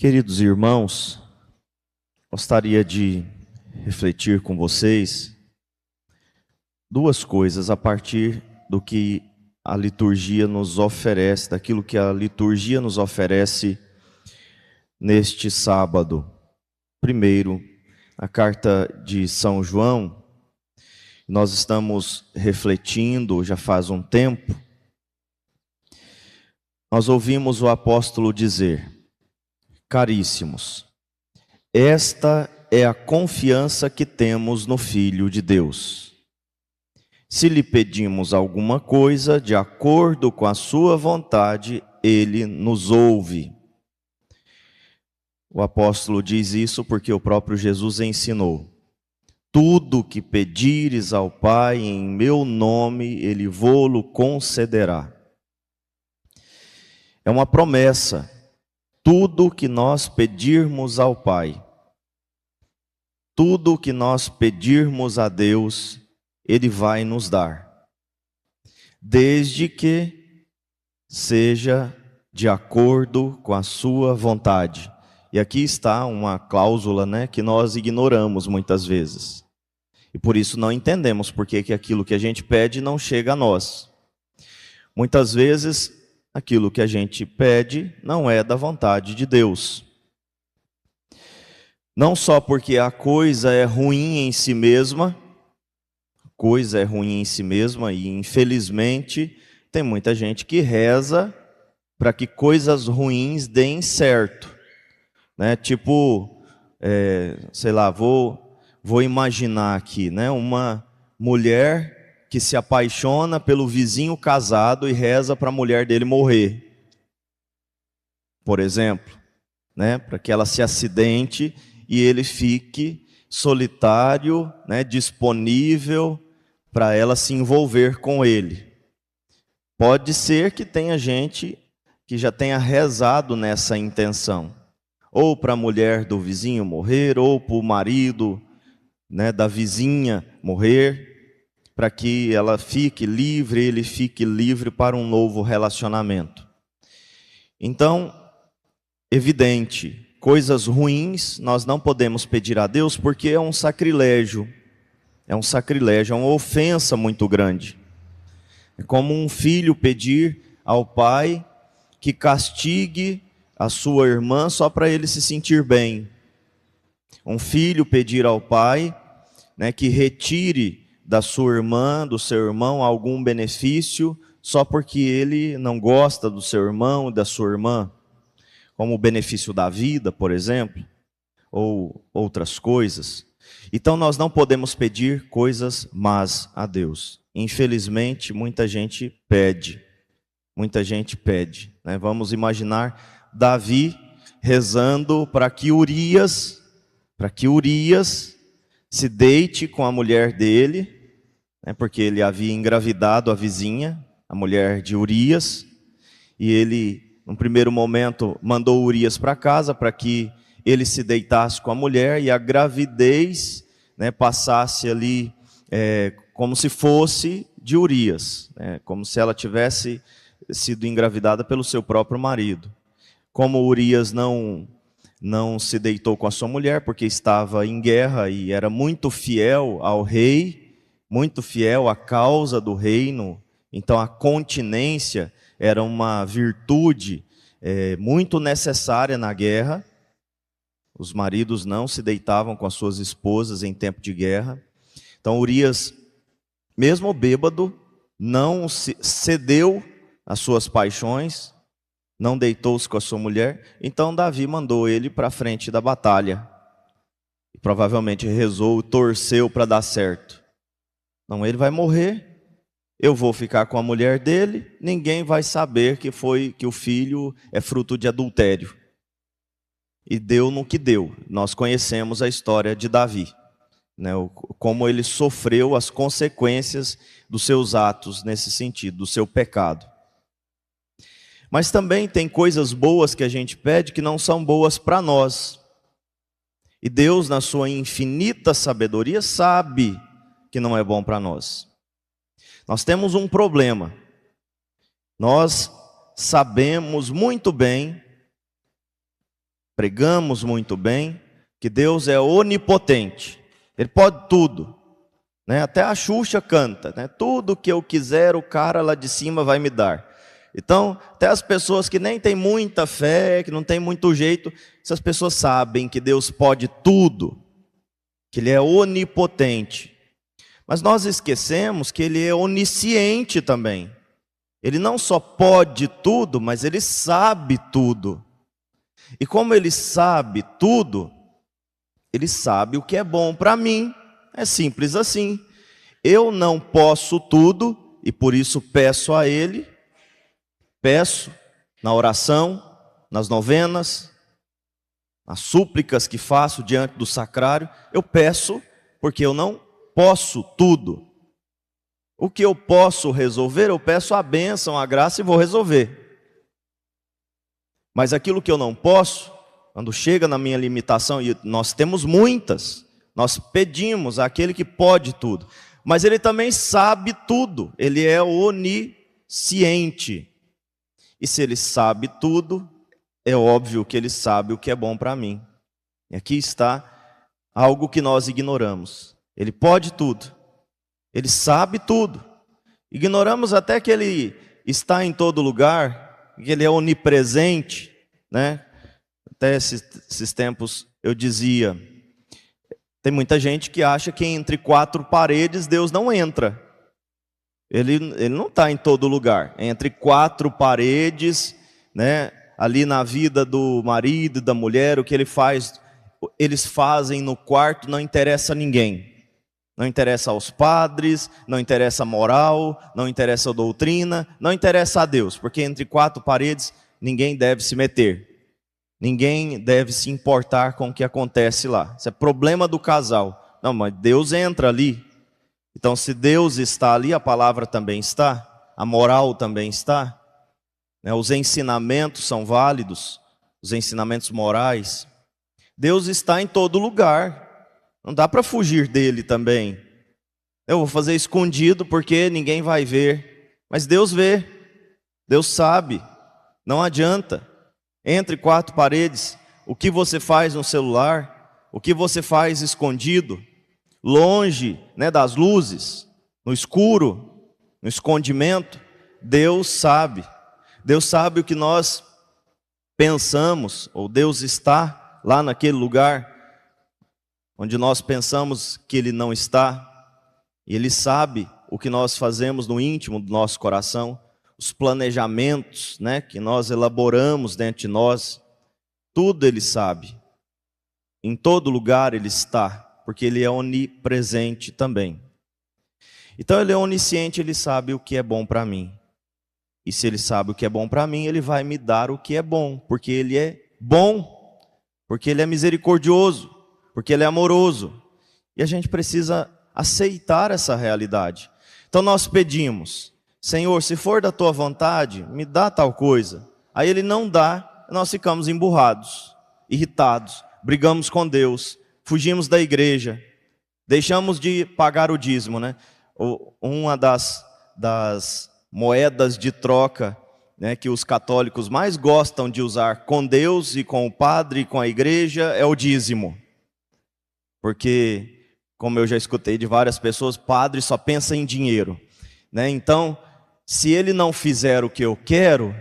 Queridos irmãos, gostaria de refletir com vocês duas coisas a partir do que a liturgia nos oferece, daquilo que a liturgia nos oferece neste sábado. Primeiro, a carta de São João, nós estamos refletindo já faz um tempo. Nós ouvimos o apóstolo dizer: caríssimos, esta é a confiança que temos no Filho de Deus. Se lhe pedimos alguma coisa de acordo com a sua vontade, ele nos ouve. O apóstolo diz isso porque o próprio Jesus ensinou: tudo que pedires ao Pai em meu nome, ele vô-lo concederá. É uma promessa. Tudo que nós pedirmos ao Pai, tudo que nós pedirmos a Deus, Ele vai nos dar, desde que seja de acordo com a sua vontade. E aqui está uma cláusula, que nós ignoramos muitas vezes. E por isso não entendemos porque que aquilo que a gente pede não chega a nós. Muitas vezes aquilo que a gente pede não é da vontade de Deus. Não só porque a coisa é ruim em si mesma, e infelizmente tem muita gente que reza para que coisas ruins deem certo. Vou imaginar aqui, uma mulher que se apaixona pelo vizinho casado e reza para a mulher dele morrer, por exemplo, para que ela se acidente e ele fique solitário, disponível para ela se envolver com ele. Pode ser que tenha gente que já tenha rezado nessa intenção, ou para a mulher do vizinho morrer, ou para o marido da vizinha morrer, para que ela fique livre, ele fique livre para um novo relacionamento. Então, evidente, coisas ruins nós não podemos pedir a Deus porque é um sacrilégio. É uma ofensa muito grande. É como um filho pedir ao pai que castigue a sua irmã só para ele se sentir bem. Um filho pedir ao pai que retire da sua irmã, do seu irmão, algum benefício, só porque ele não gosta do seu irmão e da sua irmã, como o benefício da vida, por exemplo, ou outras coisas. Então nós não podemos pedir coisas más a Deus. Infelizmente, muita gente pede. Vamos imaginar Davi rezando para que Urias se deite com a mulher dele, porque ele havia engravidado a vizinha, a mulher de Urias, e ele, no primeiro momento, mandou Urias para casa para que ele se deitasse com a mulher e a gravidez passasse ali como se fosse de Urias, como se ela tivesse sido engravidada pelo seu próprio marido. Como Urias não se deitou com a sua mulher porque estava em guerra e era muito fiel ao rei, muito fiel à causa do reino, então a continência era uma virtude muito necessária na guerra. Os maridos não se deitavam com as suas esposas em tempo de guerra. Então Urias, mesmo bêbado, não cedeu às suas paixões, não deitou-se com a sua mulher. Então Davi mandou ele para a frente da batalha. E provavelmente rezou, torceu para dar certo. Não, ele vai morrer, eu vou ficar com a mulher dele, ninguém vai saber que o filho é fruto de adultério. E deu no que deu. Nós conhecemos a história de Davi, como ele sofreu as consequências dos seus atos nesse sentido, do seu pecado. Mas também tem coisas boas que a gente pede que não são boas para nós. E Deus, na sua infinita sabedoria, sabe que não é bom para nós. Nós temos um problema. Nós sabemos muito bem pregamos muito bem que Deus é onipotente. Ele pode tudo, né? Até a Xuxa canta, né? Tudo que eu quiser, o cara lá de cima vai me dar. Então, até as pessoas que nem têm muita fé, que não têm muito jeito, essas pessoas sabem que Deus pode tudo, que Ele é onipotente. Mas nós esquecemos que Ele é onisciente também. Ele não só pode tudo, mas Ele sabe tudo. E como Ele sabe tudo, Ele sabe o que é bom para mim. É simples assim. Eu não posso tudo e por isso peço a Ele. Peço na oração, nas novenas, nas súplicas que faço diante do sacrário. Eu peço porque eu não posso tudo. O que eu posso resolver, eu peço a bênção, a graça e vou resolver. Mas aquilo que eu não posso, quando chega na minha limitação, e nós temos muitas, nós pedimos àquele que pode tudo. Mas Ele também sabe tudo, Ele é onisciente. E se Ele sabe tudo, é óbvio que Ele sabe o que é bom para mim. E aqui está algo que nós ignoramos. Ele pode tudo. Ele sabe tudo. Ignoramos até que Ele está em todo lugar, que Ele é onipresente, né? Até esses tempos eu dizia, tem muita gente que acha que entre quatro paredes Deus não entra. Ele não está em todo lugar. Entre quatro paredes, né? Ali na vida do marido e da mulher, o que eles fazem no quarto não interessa a ninguém. Não interessa aos padres, não interessa a moral, não interessa a doutrina, não interessa a Deus, porque entre quatro paredes ninguém deve se meter. Ninguém deve se importar com o que acontece lá. Isso é problema do casal. Não, mas Deus entra ali. Então, se Deus está ali, a palavra também está, a moral também está, né? Os ensinamentos são válidos, os ensinamentos morais. Deus está em todo lugar. Não dá para fugir dele também. Eu vou fazer escondido porque ninguém vai ver. Mas Deus vê, Deus sabe, não adianta. Entre quatro paredes, o que você faz no celular, o que você faz escondido, longe, né, das luzes, no escuro, no escondimento, Deus sabe. Deus sabe o que nós pensamos, ou Deus está lá naquele lugar onde nós pensamos que Ele não está, e Ele sabe o que nós fazemos no íntimo do nosso coração, os planejamentos, né, que nós elaboramos dentro de nós, tudo Ele sabe. Em todo lugar Ele está, porque Ele é onipresente também. Então Ele é onisciente, Ele sabe o que é bom para mim. E se Ele sabe o que é bom para mim, Ele vai me dar o que é bom, porque Ele é bom, porque Ele é misericordioso, porque Ele é amoroso. E a gente precisa aceitar essa realidade. Então nós pedimos, Senhor, se for da Tua vontade, me dá tal coisa. Aí Ele não dá, nós ficamos emburrados, irritados, brigamos com Deus, fugimos da igreja, deixamos de pagar o dízimo, né? Uma das moedas de troca, né, que os católicos mais gostam de usar com Deus e com o padre e com a igreja é o dízimo. Porque, como eu já escutei de várias pessoas, padre só pensa em dinheiro, né? Então, se ele não fizer o que eu quero,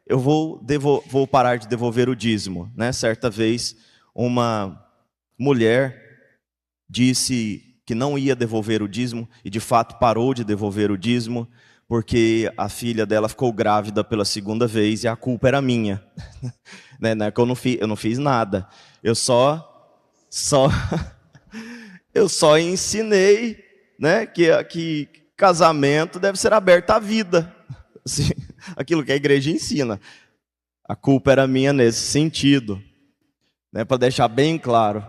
eu vou parar de devolver o dízimo, né? Certa vez, uma mulher disse que não ia devolver o dízimo e de fato parou de devolver o dízimo porque a filha dela ficou grávida pela segunda vez e a culpa era minha. Né? Não é que eu não fiz nada, eu só ensinei, né, que casamento deve ser aberto à vida, assim, aquilo que a igreja ensina. A culpa era minha nesse sentido, né, para deixar bem claro.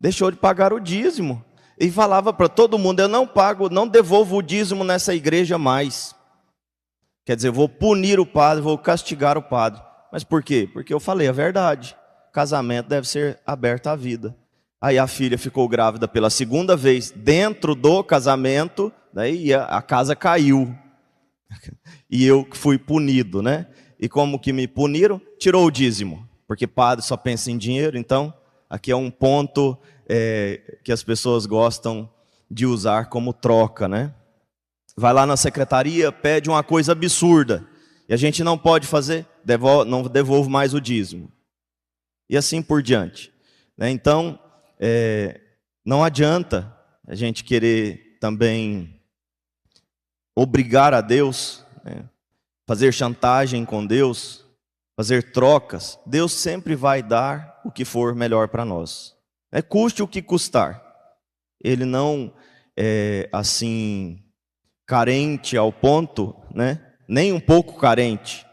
Deixou de pagar o dízimo e falava para todo mundo: eu não pago, não devolvo o dízimo nessa igreja mais. Quer dizer, eu vou punir o padre, vou castigar o padre. Mas por quê? Porque eu falei a verdade. Casamento deve ser aberto à vida. Aí a filha ficou grávida pela segunda vez dentro do casamento, né, e a casa caiu. E eu fui punido, né? E como que me puniram? Tirou o dízimo. porque padre só pensa em dinheiro, então aqui é um ponto que as pessoas gostam de usar como troca, né? Vai lá na secretaria, pede uma coisa absurda, e a gente não pode fazer, não devolvo mais o dízimo. E assim por diante, né? Então, não adianta a gente querer também obrigar a Deus, né? Fazer chantagem com Deus, fazer trocas. Deus sempre vai dar o que for melhor para nós. Custe o que custar. Ele não é assim carente ao ponto, né? Nem um pouco carente,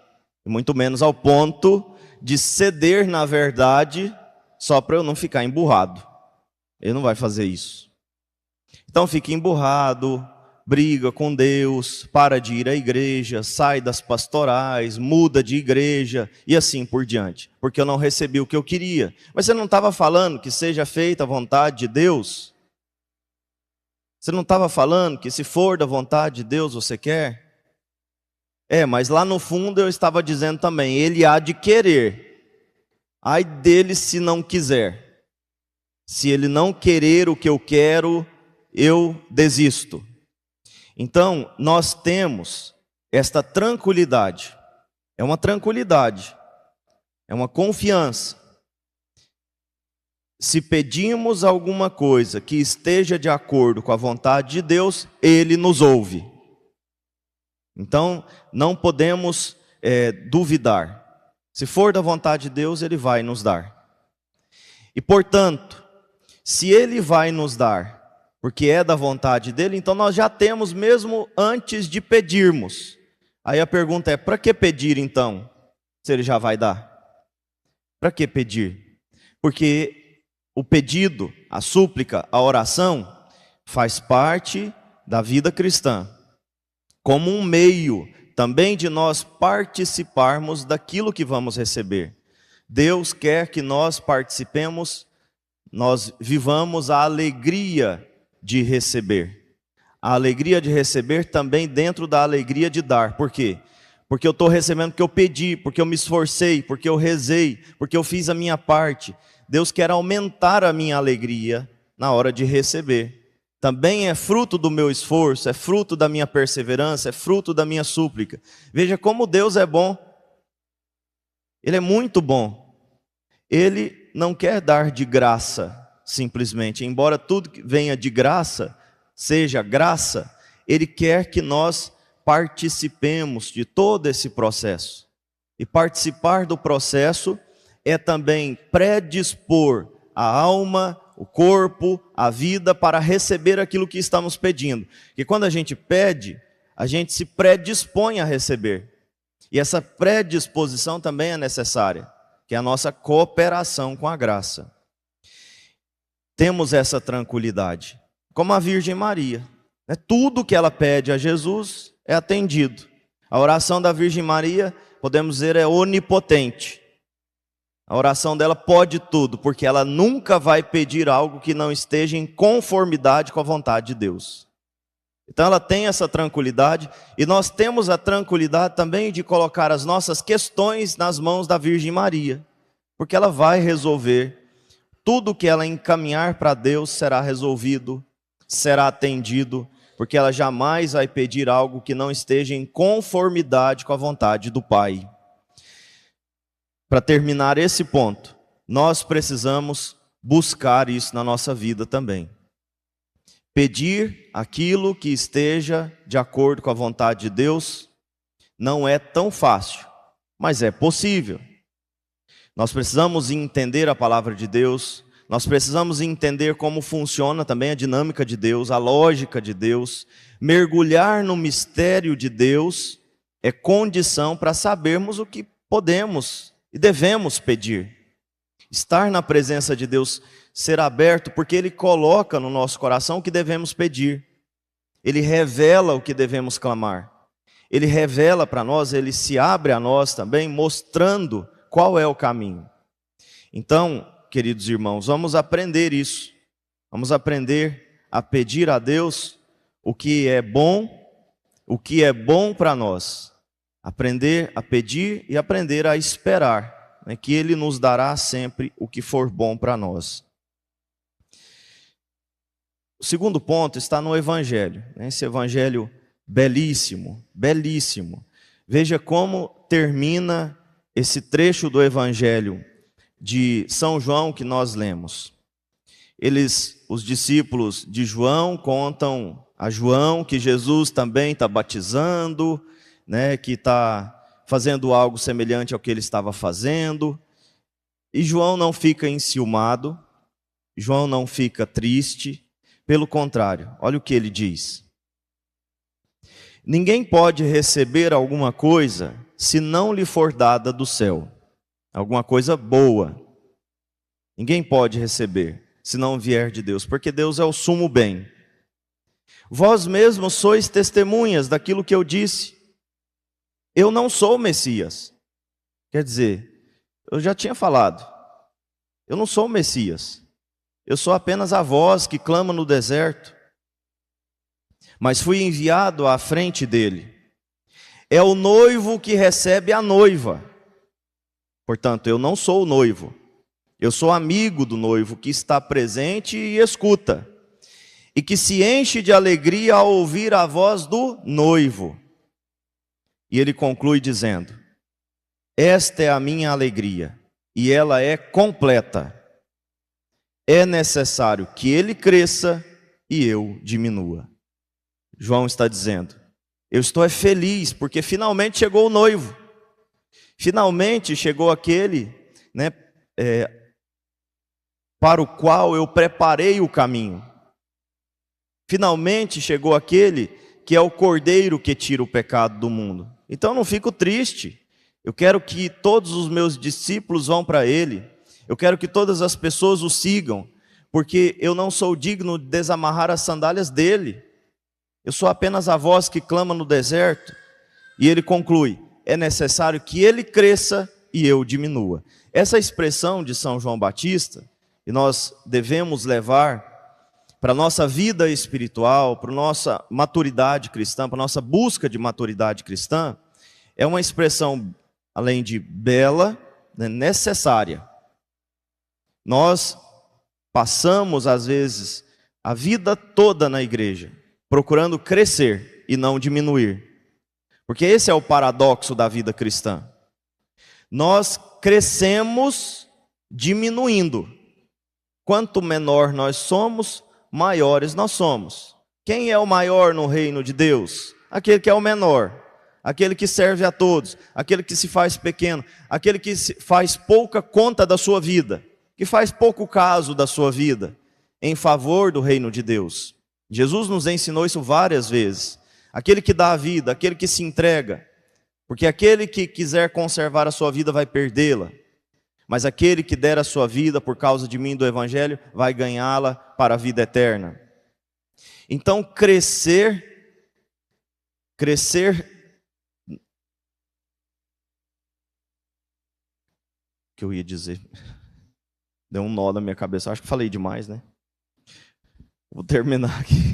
muito menos ao ponto de ceder na verdade só para eu não ficar emburrado. Ele não vai fazer isso. Então fica emburrado, briga com Deus, para de ir à igreja, sai das pastorais, muda de igreja e assim por diante, porque eu não recebi o que eu queria. Mas você não estava falando que seja feita a vontade de Deus? Você não estava falando que se for da vontade de Deus você quer? Mas lá no fundo eu estava dizendo também, ele há de querer. Ai dele se não quiser. Se ele não querer o que eu quero, eu desisto. Então, nós temos esta tranquilidade. É uma tranquilidade. É uma confiança. Se pedimos alguma coisa que esteja de acordo com a vontade de Deus, Ele nos ouve. Então, não podemos duvidar. Se for da vontade de Deus, Ele vai nos dar. E, portanto, se Ele vai nos dar, porque é da vontade dEle, então nós já temos mesmo antes de pedirmos. Aí a pergunta é, para que pedir então, se Ele já vai dar? Para que pedir? Porque o pedido, a súplica, a oração, faz parte da vida cristã, como um meio também de nós participarmos daquilo que vamos receber. Deus quer que nós participemos, nós vivamos a alegria de receber. A alegria de receber também dentro da alegria de dar. Por quê? Porque eu estou recebendo porque eu pedi, porque eu me esforcei, porque eu rezei, porque eu fiz a minha parte. Deus quer aumentar a minha alegria na hora de receber. Também é fruto do meu esforço, é fruto da minha perseverança, é fruto da minha súplica. Veja como Deus é bom. Ele é muito bom. Ele não quer dar de graça, simplesmente. Embora tudo que venha de graça, seja graça, Ele quer que nós participemos de todo esse processo. E participar do processo é também predispor a alma, o corpo, a vida para receber aquilo que estamos pedindo. Porque quando a gente pede, a gente se predispõe a receber. E essa predisposição também é necessária, que é a nossa cooperação com a graça. Temos essa tranquilidade, como a Virgem Maria. Tudo que ela pede a Jesus é atendido. A oração da Virgem Maria, podemos dizer, é onipotente. A oração dela pode tudo, porque ela nunca vai pedir algo que não esteja em conformidade com a vontade de Deus. Então ela tem essa tranquilidade, e nós temos a tranquilidade também de colocar as nossas questões nas mãos da Virgem Maria, porque ela vai resolver. Tudo que ela encaminhar para Deus será resolvido, será atendido, porque ela jamais vai pedir algo que não esteja em conformidade com a vontade do Pai. Para terminar esse ponto, nós precisamos buscar isso na nossa vida também. Pedir aquilo que esteja de acordo com a vontade de Deus não é tão fácil, mas é possível. Nós precisamos entender a palavra de Deus, nós precisamos entender como funciona também a dinâmica de Deus, a lógica de Deus. Mergulhar no mistério de Deus é condição para sabermos o que podemos e devemos pedir. Estar na presença de Deus, ser aberto, porque Ele coloca no nosso coração o que devemos pedir. Ele revela o que devemos clamar. Ele revela para nós, Ele se abre a nós também, mostrando qual é o caminho. Então, queridos irmãos, vamos aprender isso. Vamos aprender a pedir a Deus o que é bom para nós. Aprender a pedir e aprender a esperar, né, que Ele nos dará sempre o que for bom para nós. O segundo ponto está no Evangelho, né, esse Evangelho belíssimo, belíssimo. Veja como termina esse trecho do Evangelho de São João que nós lemos. Os discípulos de João contam a João que Jesus também está batizando, né, que está fazendo algo semelhante ao que ele estava fazendo. E João não fica enciumado, João não fica triste, pelo contrário, olha o que ele diz. Ninguém pode receber alguma coisa se não lhe for dada do céu, alguma coisa boa. Ninguém pode receber se não vier de Deus, porque Deus é o sumo bem. Vós mesmos sois testemunhas daquilo que eu disse. Eu não sou o Messias. Quer dizer, eu já tinha falado, eu não sou o Messias. Eu sou apenas a voz que clama no deserto. Mas fui enviado à frente dele. É o noivo que recebe a noiva. Portanto, eu não sou o noivo. Eu sou amigo do noivo que está presente e escuta. E que se enche de alegria ao ouvir a voz do noivo. E ele conclui dizendo: esta é a minha alegria, e ela é completa. É necessário que ele cresça e eu diminua. João está dizendo, eu estou feliz porque finalmente chegou o noivo. Finalmente chegou aquele, né, para o qual eu preparei o caminho. Finalmente chegou aquele que é o cordeiro que tira o pecado do mundo. Então eu não fico triste. Eu quero que todos os meus discípulos vão para ele. Eu quero que todas as pessoas o sigam, porque eu não sou digno de desamarrar as sandálias dele. Eu sou apenas a voz que clama no deserto. E ele conclui, é necessário que ele cresça e eu diminua. Essa expressão de São João Batista, e nós devemos levar para a nossa vida espiritual, para a nossa maturidade cristã, para a nossa busca de maturidade cristã, é uma expressão, além de bela, né, necessária. Nós passamos, às vezes, a vida toda na igreja, procurando crescer e não diminuir. Porque esse é o paradoxo da vida cristã. Nós crescemos diminuindo. Quanto menor nós somos, maiores nós somos. Quem é o maior no reino de Deus? Aquele que é o menor. Aquele que serve a todos. Aquele que se faz pequeno. Aquele que faz pouca conta da sua vida. Que faz pouco caso da sua vida. Em favor do reino de Deus. Jesus nos ensinou isso várias vezes. Aquele que dá a vida, aquele que se entrega. Porque aquele que quiser conservar a sua vida vai perdê-la. Mas aquele que der a sua vida por causa de mim do Evangelho, vai ganhá-la para a vida eterna. Então crescer, que eu ia dizer, deu um nó na minha cabeça, acho que falei demais, né? Vou terminar aqui.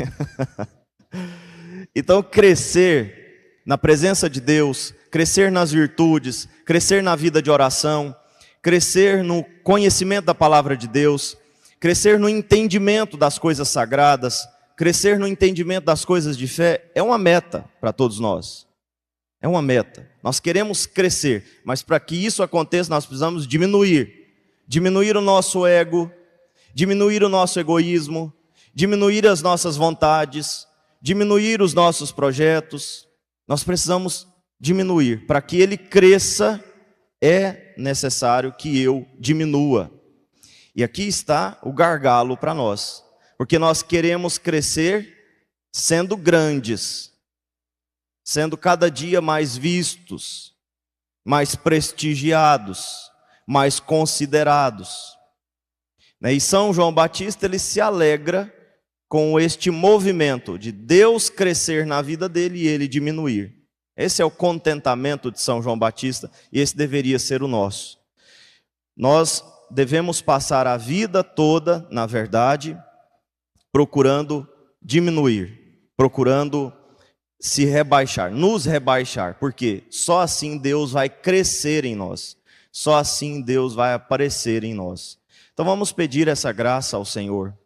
Então crescer na presença de Deus, crescer nas virtudes, crescer na vida de oração, crescer no conhecimento da palavra de Deus, crescer no entendimento das coisas sagradas, crescer no entendimento das coisas de fé, é uma meta para todos nós. É uma meta. Nós queremos crescer, mas para que isso aconteça, nós precisamos diminuir. Diminuir o nosso ego, diminuir o nosso egoísmo, diminuir as nossas vontades, diminuir os nossos projetos. Nós precisamos diminuir. Para que ele cresça, é necessário que eu diminua. E aqui está o gargalo para nós. Porque nós queremos crescer sendo grandes, sendo cada dia mais vistos, mais prestigiados, mais considerados. E São João Batista, ele se alegra com este movimento de Deus crescer na vida dele e ele diminuir. Esse é o contentamento de São João Batista e esse deveria ser o nosso. Nós devemos passar a vida toda, na verdade, procurando diminuir, procurando se rebaixar, nos rebaixar, porque só assim Deus vai crescer em nós. Só assim Deus vai aparecer em nós. Então vamos pedir essa graça ao Senhor,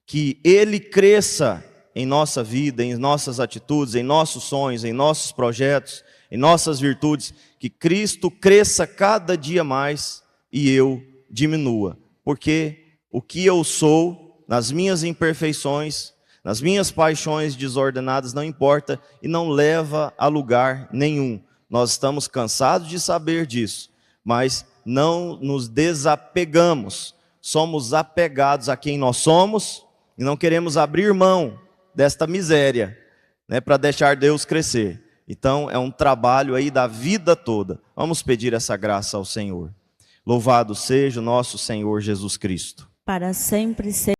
que Ele cresça em nossa vida, em nossas atitudes, em nossos sonhos, em nossos projetos, em nossas virtudes, que Cristo cresça cada dia mais e eu diminua. Porque o que eu sou, nas minhas imperfeições, nas minhas paixões desordenadas, não importa e não leva a lugar nenhum. Nós estamos cansados de saber disso, mas não nos desapegamos. Somos apegados a quem nós somos e não queremos abrir mão desta miséria, né, para deixar Deus crescer. Então é um trabalho aí da vida toda. Vamos pedir essa graça ao Senhor. Louvado seja o nosso Senhor Jesus Cristo. Para sempre seja.